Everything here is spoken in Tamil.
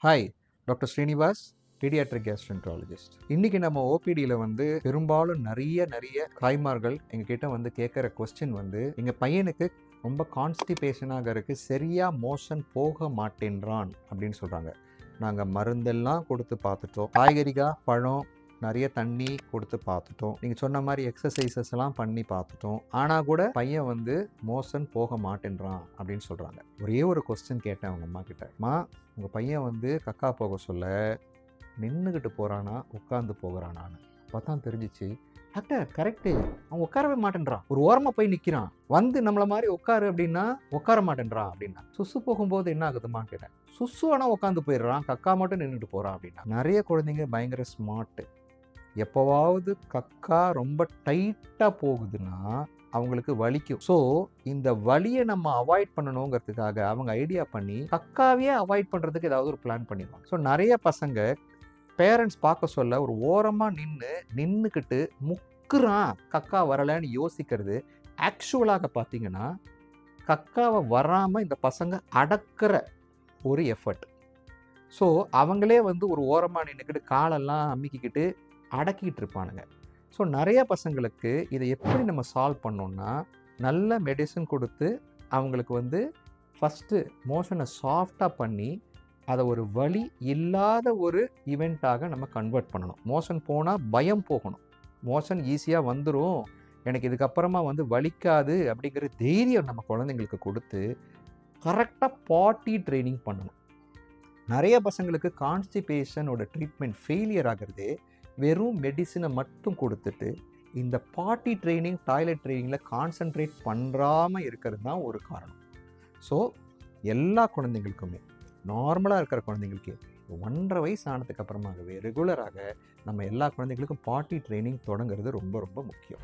Hi, doctor Srinivas, paediatric gastroenterologist. இன்னைக்கு நம்ம ஓபிடியில் பெரும்பாலும் நிறைய தாய்மார்கள் எங்ககிட்ட கேட்குற கொஸ்டின் எங்கள் பையனுக்கு ரொம்ப கான்ஸ்டிபேஷனாக இருக்குது, சரியாக மோஷன் போக மாட்டேன்றான் அப்படின்னு சொல்கிறாங்க. நாங்கள் மருந்தெல்லாம் கொடுத்து பார்த்துட்டோம், காய்கறிக்காய் பழம் நிறைய தண்ணி கொடுத்து பார்த்துட்டோம், நீங்கள் சொன்ன மாதிரி எக்ஸசைசஸ் எல்லாம் பண்ணி பார்த்துட்டோம். ஆனால் கூட பையன் மோஷன் போக மாட்டேன்றான் அப்படின்னு சொல்கிறாங்க. ஒரே ஒரு கொஸ்டின் கேட்டேன் அவங்க அம்மா கிட்ட, அம்மா உங்கள் பையன் கக்கா போக சொல்ல நின்றுக்கிட்டு போகிறானா உட்காந்து போகிறானான்னு. அப்போ தான் தெரிஞ்சிச்சு, டாக்டர் கரெக்டு, அவன் உட்காரவே மாட்டேன்றான், ஒரு ஓரமாக போய் நிற்கிறான், நம்மளை மாதிரி உட்காரு அப்படின்னா உட்கார மாட்டேன்றான் அப்படின்னா. சுசு போகும்போது என்ன ஆகுதுமான்னு கேட்டேன். சுசு ஆனால் உட்காந்து போயிடுறான், கக்கா மட்டும் நின்றுட்டு போகிறான் அப்படின்னா. நிறைய குழந்தைங்க பயங்கர ஸ்மார்ட்டு. எப்போவாவது கக்கா ரொம்ப டைட்டாக போகுதுன்னா அவங்களுக்கு வலிக்கும். ஸோ இந்த வலியை நம்ம அவாய்ட் பண்ணணுங்கிறதுக்காக அவங்க ஐடியா பண்ணி கக்காவே அவாய்ட் பண்ணுறதுக்கு ஏதாவது ஒரு பிளான் பண்ணிடுவாங்க. ஸோ நிறைய பசங்க பேரண்ட்ஸ் பார்க்க சொல்ல ஒரு ஓரமாக நின்றுக்கிட்டு முக்குறான் கக்கா வரலைன்னு யோசிக்கிறது, ஆக்சுவலாக பார்த்தீங்கன்னா கக்காவை வராமல் இந்த பசங்க அடக்கிற ஒரு எஃபர்ட். ஸோ அவங்களே ஒரு ஓரமாக நின்றுக்கிட்டு காலெல்லாம் அமுக்கிக்கிட்டு அடக்கிட்டு இருப்பானுங்க. ஸோ நிறைய பசங்களுக்கு இதை எப்படி நம்ம சால்வ் பண்ணோம்னா, நல்ல மெடிசன் கொடுத்து அவங்களுக்கு ஃபஸ்ட்டு மோஷனை சாஃப்டாக பண்ணி அதை ஒரு வலி இல்லாத ஒரு ஈவெண்ட்டாக நம்ம கன்வெர்ட் பண்ணணும். மோஷன் போனால் பயம் போகணும், மோஷன் ஈஸியாக வந்துடும், எனக்கு இதுக்கப்புறமா வலிக்காது அப்படிங்கிற தைரியம் நம்ம குழந்தைங்களுக்கு கொடுத்து கரெக்டாக பாட்டி ட்ரைனிங் பண்ணணும். நிறைய பசங்களுக்கு கான்ஸ்டிபேஷனோட ட்ரீட்மெண்ட் ஃபெயிலியர் ஆகிறதே வெறும் மெடிசினை மட்டும் கொடுத்துட்டு இந்த பாட்டி ட்ரைனிங், டாய்லெட் ட்ரைனிங்கில் கான்சன்ட்ரேட் பண்ணுறாமல் இருக்கிறது தான் ஒரு காரணம். ஸோ எல்லா குழந்தைங்களுக்குமே, நார்மலாக இருக்கிற குழந்தைங்களுக்கு 1.5 வயசு ஆனதுக்கு அப்புறமாகவே ரெகுலராக நம்ம எல்லா குழந்தைங்களுக்கும் பாட்டி ட்ரைனிங் தொடங்குறது ரொம்ப ரொம்ப முக்கியம்.